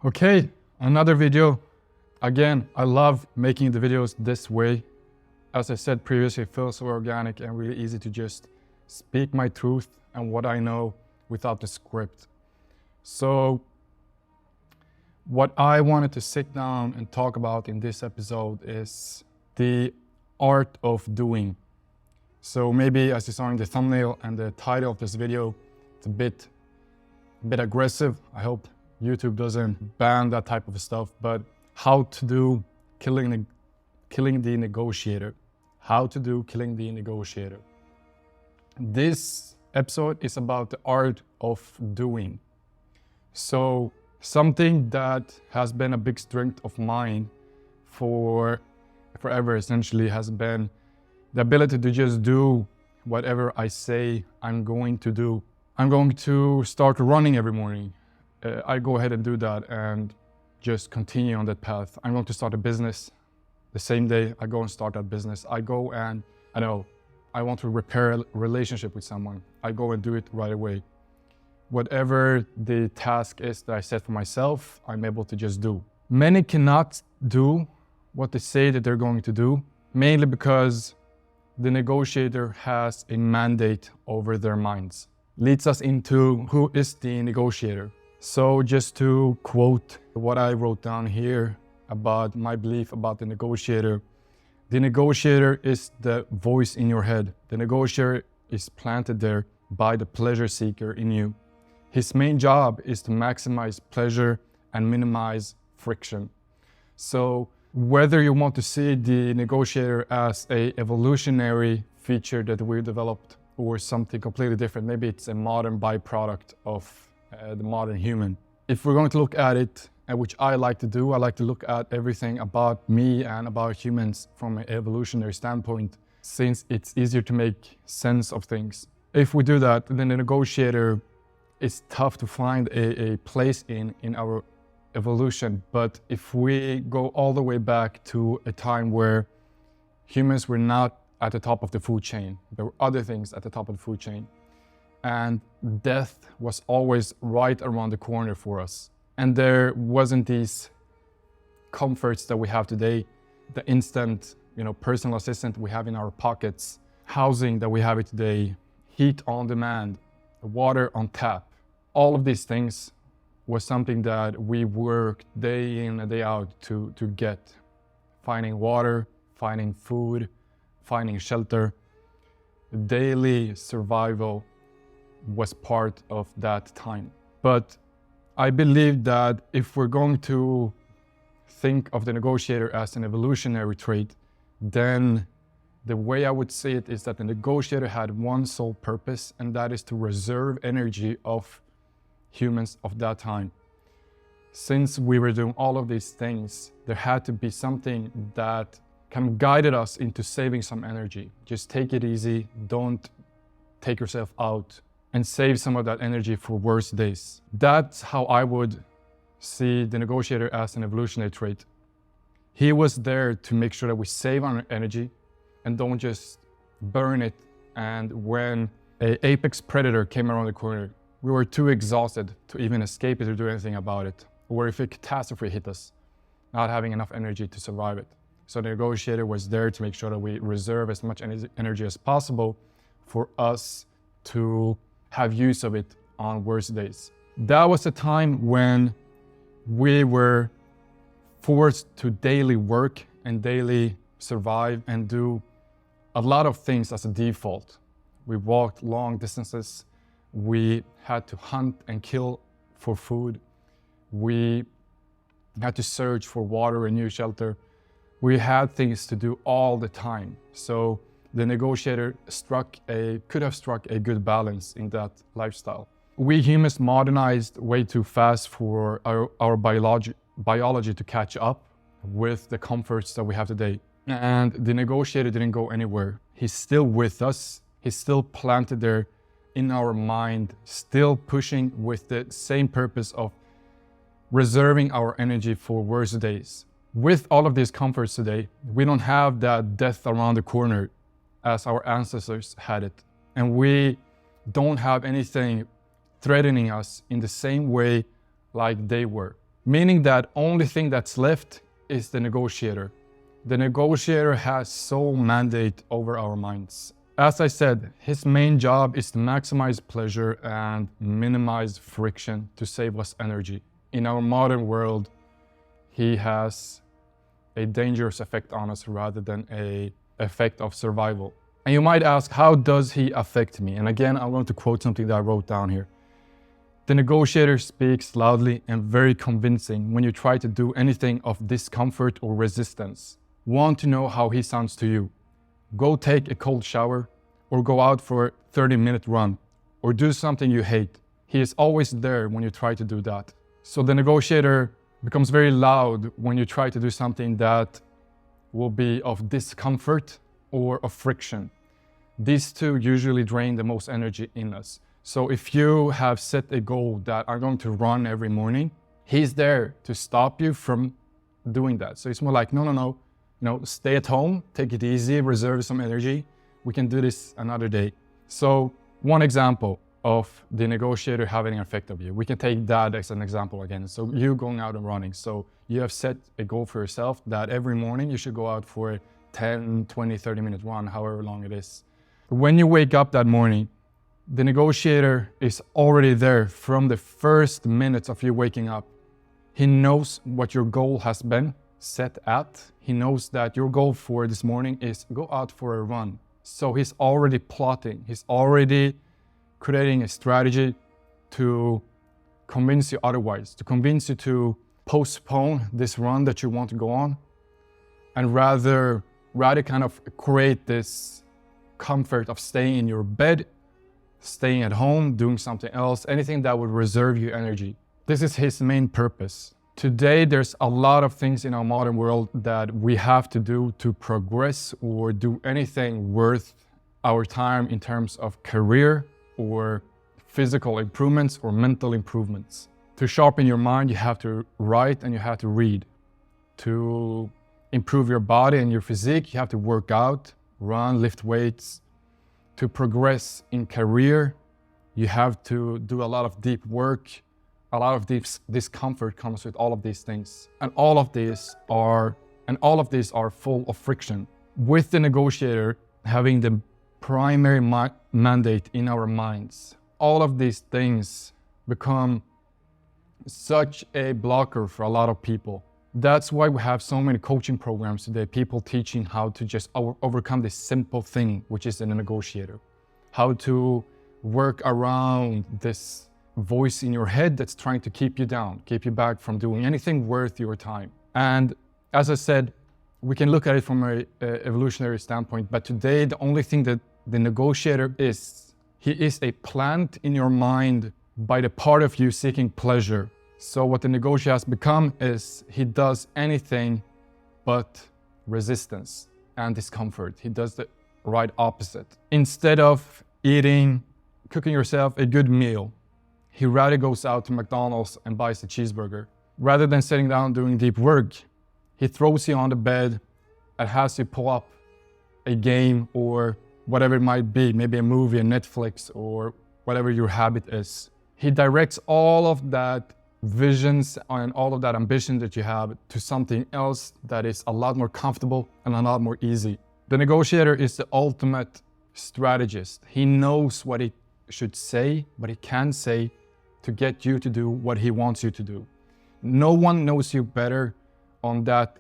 Okay, another video. Again, I love making the videos this way. As I said previously, it feels so organic and really easy to just speak my truth and what I know without the script. So what I wanted to sit down and talk about in this episode is the art of doing. So maybe as you saw in the thumbnail and the title of this video, it's a bit aggressive. I hope YouTube doesn't ban that type of stuff, but how to do killing the negotiator. How to do killing the negotiator. This episode is about the art of doing. So something that has been a big strength of mine forever essentially has been the ability to just do whatever I say I'm going to do. I'm going to start running every morning. I go ahead and do that and just continue on that path. I'm going to start a business. The same day I go and start that business. I go and I want to repair a relationship with someone. I go and do it right away. Whatever the task is that I set for myself, I'm able to just do. Many cannot do what they say that they're going to do, mainly because the negotiator has a mandate over their minds. Leads us into who is the negotiator. So just to quote what I wrote down here about my belief about the negotiator is the voice in your head. The negotiator is planted there by the pleasure seeker in you. His main job is to maximize pleasure and minimize friction. So whether you want to see the negotiator as an evolutionary feature that we developed or something completely different, maybe it's a modern byproduct of the modern human. If we're going to look at it, which I like to do, I like to look at everything about me and about humans from an evolutionary standpoint, since it's easier to make sense of things. If we do that, then the negotiator is tough to find a place in our evolution. But if we go all the way back to a time where humans were not at the top of the food chain, there were other things at the top of the food chain, and death was always right around the corner for us. And there wasn't these comforts that we have today, the instant, personal assistant we have in our pockets, housing that we have it today, heat on demand, water on tap. All of these things was something that we worked day in and day out to get. Finding water, finding food, finding shelter. Daily survival was part of that time. But I believe that if we're going to think of the negotiator as an evolutionary trait, then the way I would say it is that the negotiator had one sole purpose, and that is to reserve energy of humans of that time. Since we were doing all of these things, there had to be something that kind of guided us into saving some energy. Just take it easy, don't take yourself out, and save some of that energy for worse days. That's how I would see the negotiator as an evolutionary trait. He was there to make sure that we save our energy and don't just burn it. And when an apex predator came around the corner, we were too exhausted to even escape it or do anything about it. Or if a catastrophe hit us, not having enough energy to survive it. So the negotiator was there to make sure that we reserve as much energy as possible for us to have use of it on worse days. That was a time when we were forced to daily work and daily survive and do a lot of things as a default. We walked long distances. We had to hunt and kill for food. We had to search for water and new shelter. We had things to do all the time. So the negotiator could have struck a good balance in that lifestyle. We humans modernized way too fast for our biology to catch up with the comforts that we have today. And the negotiator didn't go anywhere. He's still with us. He's still planted there in our mind, still pushing with the same purpose of reserving our energy for worse days. With all of these comforts today, we don't have that death around the corner as our ancestors had it. And we don't have anything threatening us in the same way like they were. meaning that only thing that's left is the negotiator. The negotiator has sole mandate over our minds. As I said, his main job is to maximize pleasure and minimize friction to save us energy. In our modern world, he has a dangerous effect on us rather than an effect of survival. And you might ask, how does he affect me? And again, I'm going to quote something that I wrote down here. The negotiator speaks loudly and very convincing when you try to do anything of discomfort or resistance. Want to know how he sounds to you? Go take a cold shower, or go out for a 30-minute run, or do something you hate. He is always there when you try to do that. So the negotiator becomes very loud when you try to do something that will be of discomfort or of friction. These two usually drain the most energy in us. So if you have set a goal that I'm going to run every morning, he's there to stop you from doing that. So it's more like, no, stay at home, take it easy, reserve some energy. We can do this another day. So one example of the negotiator having an effect on you, we can take that as an example again. So you going out and running. So you have set a goal for yourself that every morning you should go out for a 10, 20, 30-minute run, however long it is. When you wake up that morning, the negotiator is already there from the first minutes of you waking up. He knows what your goal has been set at. He knows that your goal for this morning is go out for a run. So he's already plotting, he's already creating a strategy to convince you otherwise, to convince you to postpone this run that you want to go on, and rather kind of create this comfort of staying in your bed, staying at home, doing something else, anything that would reserve you energy. This is his main purpose. Today, there's a lot of things in our modern world that we have to do to progress or do anything worth our time in terms of career or physical improvements or mental improvements. To sharpen your mind, you have to write and you have to read. To improve your body and your physique, you have to work out, run, lift weights. To progress in career, you have to do a lot of deep work. A lot of discomfort comes with all of these things. And all of these are full of friction. With the negotiator having the primary mandate in our minds, all of these things become such a blocker for a lot of people. That's why we have so many coaching programs today, people teaching how to just overcome this simple thing, which is the negotiator. How to work around this voice in your head that's trying to keep you down, keep you back from doing anything worth your time. And as I said, we can look at it from an evolutionary standpoint, but today the only thing that the negotiator is, he is a plant in your mind by the part of you seeking pleasure. So what the negotiator has become is he does anything but resistance and discomfort. He does the right opposite. Instead of cooking yourself a good meal, he rather goes out to McDonald's and buys a cheeseburger. Rather than sitting down doing deep work, he throws you on the bed and has you pull up a game or whatever it might be, maybe a movie, a Netflix, or whatever your habit is. He directs all of that visions and all of that ambition that you have to something else that is a lot more comfortable and a lot more easy. The negotiator is the ultimate strategist. He knows what he should say, what he can say to get you to do what he wants you to do. No one knows you better on that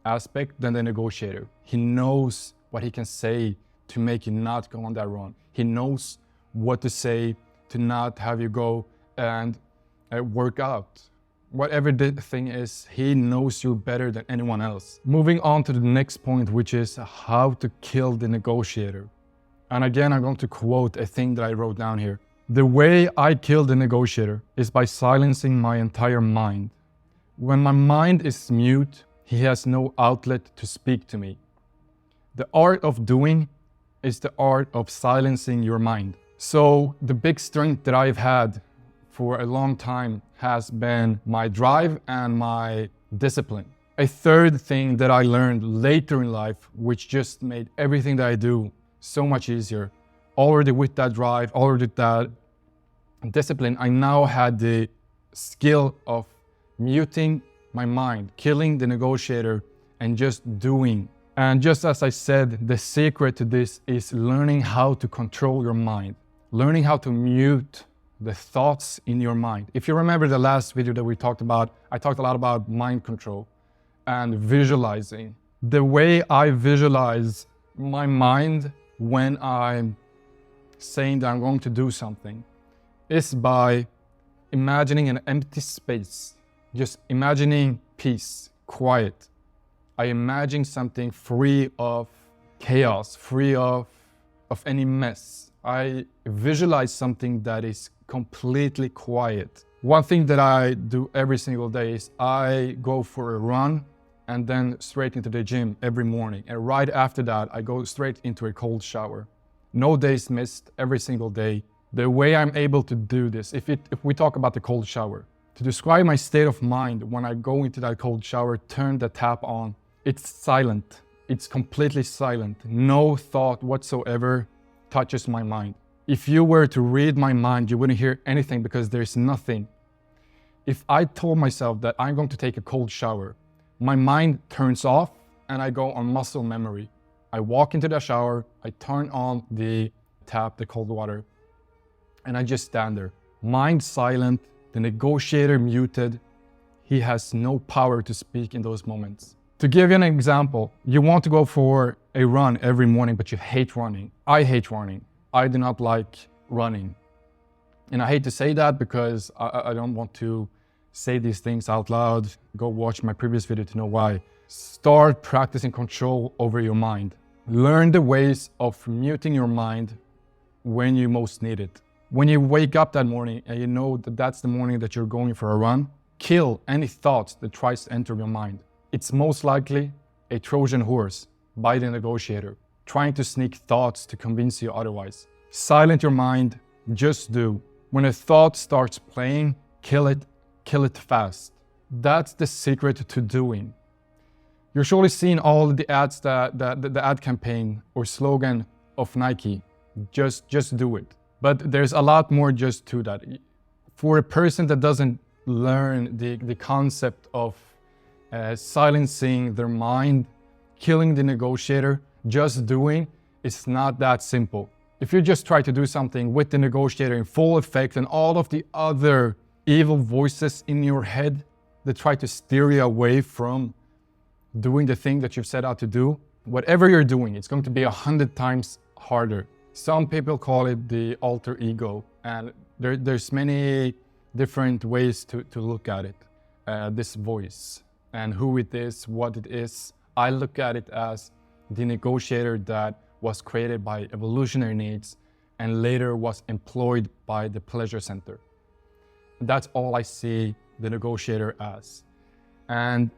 aspect than the negotiator. He knows what he can say to make you not go on that run. He knows what to say to not have you go and work out. Whatever the thing is, he knows you better than anyone else. Moving on to the next point, which is how to kill the negotiator. And again, I'm going to quote a thing that I wrote down here. The way I kill the negotiator is by silencing my entire mind. When my mind is mute, he has no outlet to speak to me. The art of doing is the art of silencing your mind. So the big strength that I've had for a long time has been my drive and my discipline. A third thing that I learned later in life, which just made everything that I do so much easier. Already with that drive, already with that discipline, I now had the skill of muting my mind, killing the negotiator, and just doing. And just as I said, the secret to this is learning how to control your mind, learning how to mute the thoughts in your mind. If you remember the last video that we talked about, I talked a lot about mind control and visualizing. The way I visualize my mind when I'm saying that I'm going to do something is by imagining an empty space, just imagining peace, quiet. I imagine something free of chaos, free of any mess. I visualize something that is completely quiet. One thing that I do every single day is I go for a run and then straight into the gym every morning. And right after that, I go straight into a cold shower. No days missed, every single day. The way I'm able to do this, if we talk about the cold shower, to describe my state of mind when I go into that cold shower, turn the tap on, it's silent. It's completely silent. No thought whatsoever touches my mind. If you were to read my mind, you wouldn't hear anything because there's nothing. If I told myself that I'm going to take a cold shower, my mind turns off and I go on muscle memory. I walk into the shower, I turn on the tap, the cold water, and I just stand there. Mind silent, the negotiator muted. He has no power to speak in those moments. To give you an example, you want to go for a run every morning, but you hate running. I hate running. I do not like running. And I hate to say that because I don't want to say these things out loud. Go watch my previous video to know why. Start practicing control over your mind. Learn the ways of muting your mind when you most need it. When you wake up that morning and you know that that's the morning that you're going for a run, kill any thoughts that tries to enter your mind. It's most likely a Trojan horse by the negotiator, trying to sneak thoughts to convince you otherwise. Silent your mind, just do. When a thought starts playing, kill it fast. That's the secret to doing. You're surely seeing all the ads the ad campaign or slogan of Nike, just do it. But there's a lot more just to that. For a person that doesn't learn the concept of silencing their mind, killing the negotiator, just doing, it's not that simple. If you just try to do something with the negotiator in full effect and all of the other evil voices in your head that try to steer you away from doing the thing that you've set out to do, whatever you're doing, it's going to be 100 times harder. Some people call it the alter ego, and there's many different ways to look at it, this voice, and who it is, what it is. I look at it as the negotiator that was created by evolutionary needs and later was employed by the pleasure center. That's all I see the negotiator as. And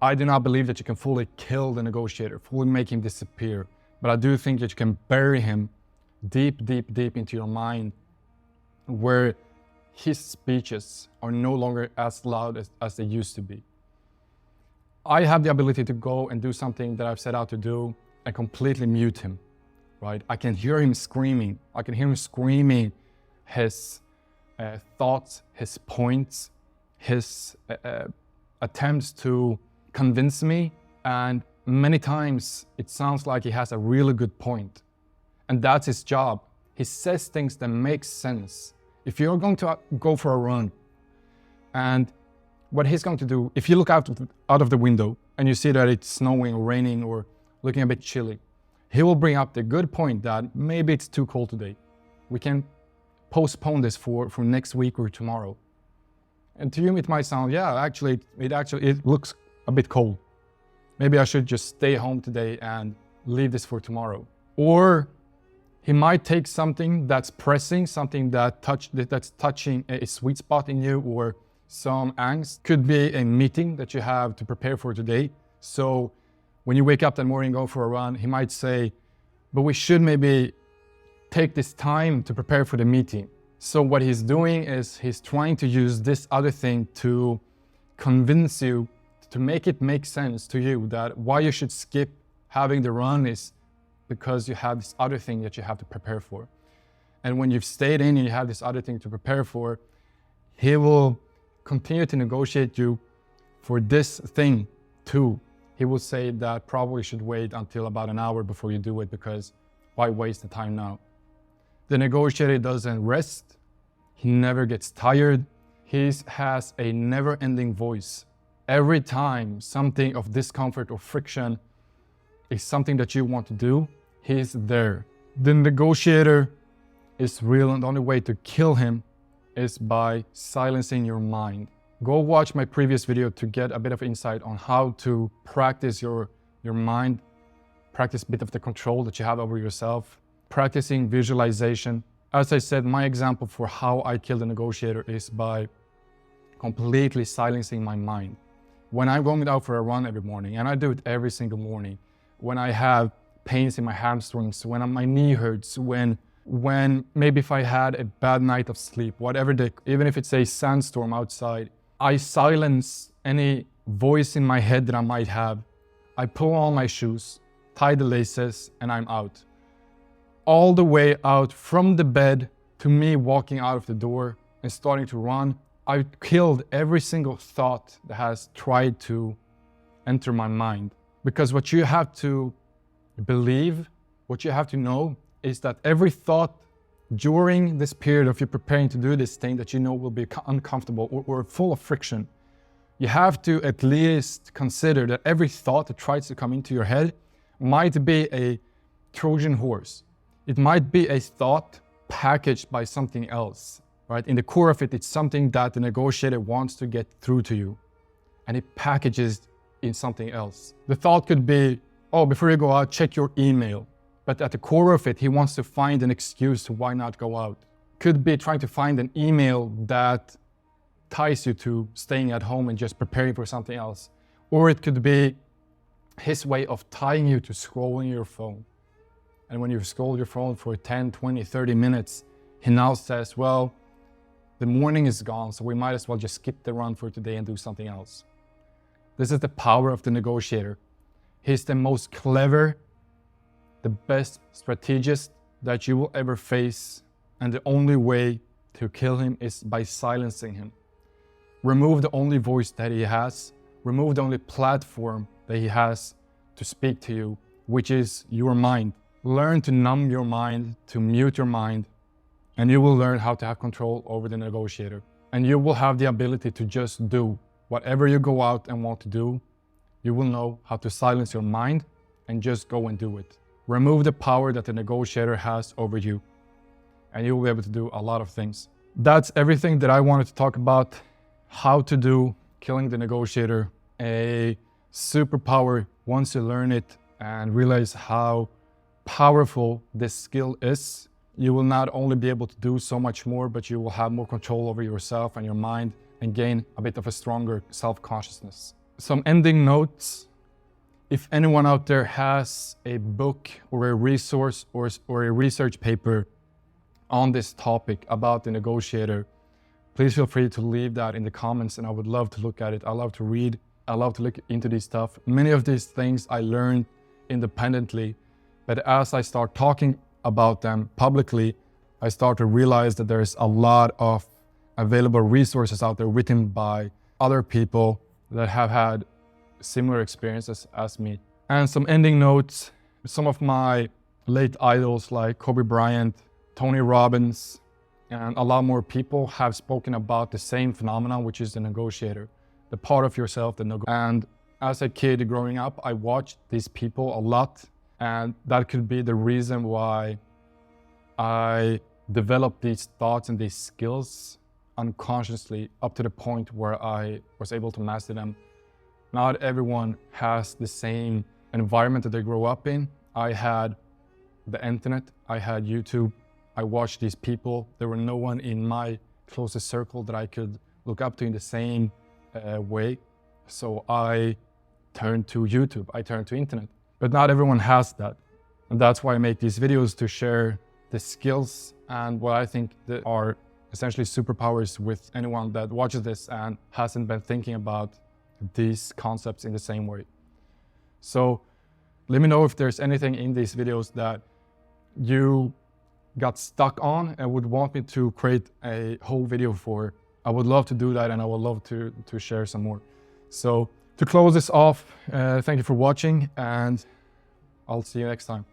I do not believe that you can fully kill the negotiator, fully make him disappear. But I do think that you can bury him deep into your mind where his speeches are no longer as loud as they used to be. I have the ability to go and do something that I've set out to do and completely mute him, right? I can hear him screaming. I can hear him screaming his thoughts, his points, his attempts to convince me. And many times it sounds like he has a really good point. And that's his job. He says things that make sense. If you're going to go for a run, and what he's going to do, if you look out of the window and you see that it's snowing or raining or looking a bit chilly, he will bring up the good point that maybe it's too cold today. We can postpone this for next week or tomorrow. And to you, it might sound, yeah, actually, it looks a bit cold. Maybe I should just stay home today and leave this for tomorrow. Or he might take something that's pressing, something that's touching a sweet spot in you, or some angst. Could be a meeting that you have to prepare for today. So when you wake up that morning and go for a run, he might say, but we should maybe take this time to prepare for the meeting. So what he's doing is he's trying to use this other thing to convince you, to make it make sense to you that why you should skip having the run is because you have this other thing that you have to prepare for. And when you've stayed in and you have this other thing to prepare for, he will continue to negotiate you for this thing too, he will say that probably should wait until about an hour before you do it, because why waste the time now? The negotiator doesn't rest. He never gets tired. He has a never-ending voice. Every time something of discomfort or friction is something that you want to do, he's there. The negotiator is real, and the only way to kill him is by silencing your mind. Go watch my previous video to get a bit of insight on how to practice your mind, practice a bit of the control that you have over yourself, practicing visualization. As I said, my example for how I kill the negotiator is by completely silencing my mind. When I'm going out for a run every morning, and I do it every single morning, when I have pains in my hamstrings, when my knee hurts, when maybe if I had a bad night of sleep, even if it's a sandstorm outside, I silence any voice in my head that I might have. I pull on my shoes, tie the laces, and I'm out. All the way out from the bed to me walking out of the door and starting to run, I've killed every single thought that has tried to enter my mind. Because what you have to believe, what you have to know, is that every thought during this period of you preparing to do this thing that you know will be uncomfortable or full of friction, you have to at least consider that every thought that tries to come into your head might be a Trojan horse. It might be a thought packaged by something else, right? In the core of it, it's something that the negotiator wants to get through to you, and it packages in something else. The thought could be, oh, before you go out, check your email. But at the core of it, he wants to find an excuse to why not go out. Could be trying to find an email that ties you to staying at home and just preparing for something else. Or it could be his way of tying you to scrolling your phone. And when you scroll your phone for 10, 20, 30 minutes, he now says, well, the morning is gone, so we might as well just skip the run for today and do something else. This is the power of the negotiator. He's the most clever, the best strategist that you will ever face, and the only way to kill him is by silencing him. Remove the only voice that he has, remove the only platform that he has to speak to you, which is your mind. Learn to numb your mind, to mute your mind, and you will learn how to have control over the negotiator. And you will have the ability to just do whatever you go out and want to do. You will know how to silence your mind and just go and do it. Remove the power that the negotiator has over you, and you will be able to do a lot of things. That's everything that I wanted to talk about. How to do killing the negotiator, a superpower once you learn it and realize how powerful this skill is. You will not only be able to do so much more, but you will have more control over yourself and your mind and gain a bit of a stronger self-consciousness. Some ending notes. If anyone out there has a book or a resource or a research paper on this topic about the negotiator, please feel free to leave that in the comments, and I would love to look at it. I love to read. I love to look into this stuff. Many of these things I learned independently, but as I start talking about them publicly, I start to realize that there's a lot of available resources out there written by other people that have had similar experiences as me. And some ending notes. Some of my late idols like Kobe Bryant, Tony Robbins, and a lot more people have spoken about the same phenomenon, which is the negotiator, the part of yourself, and as a kid growing up, I watched these people a lot, and that could be the reason why I developed these thoughts and these skills unconsciously up to the point where I was able to master them. Not everyone has the same environment that they grow up in. I had the internet, I had YouTube, I watched these people. There were no one in my closest circle that I could look up to in the same way. So I turned to YouTube, I turned to internet. But not everyone has that. And that's why I make these videos, to share the skills and what I think that are essentially superpowers with anyone that watches this and hasn't been thinking about these concepts in the same way. So let me know if there's anything in these videos that you got stuck on and would want me to create a whole video for. I would love to do that, and I would love to share some more. So to close this off, thank you for watching, and I'll see you next time.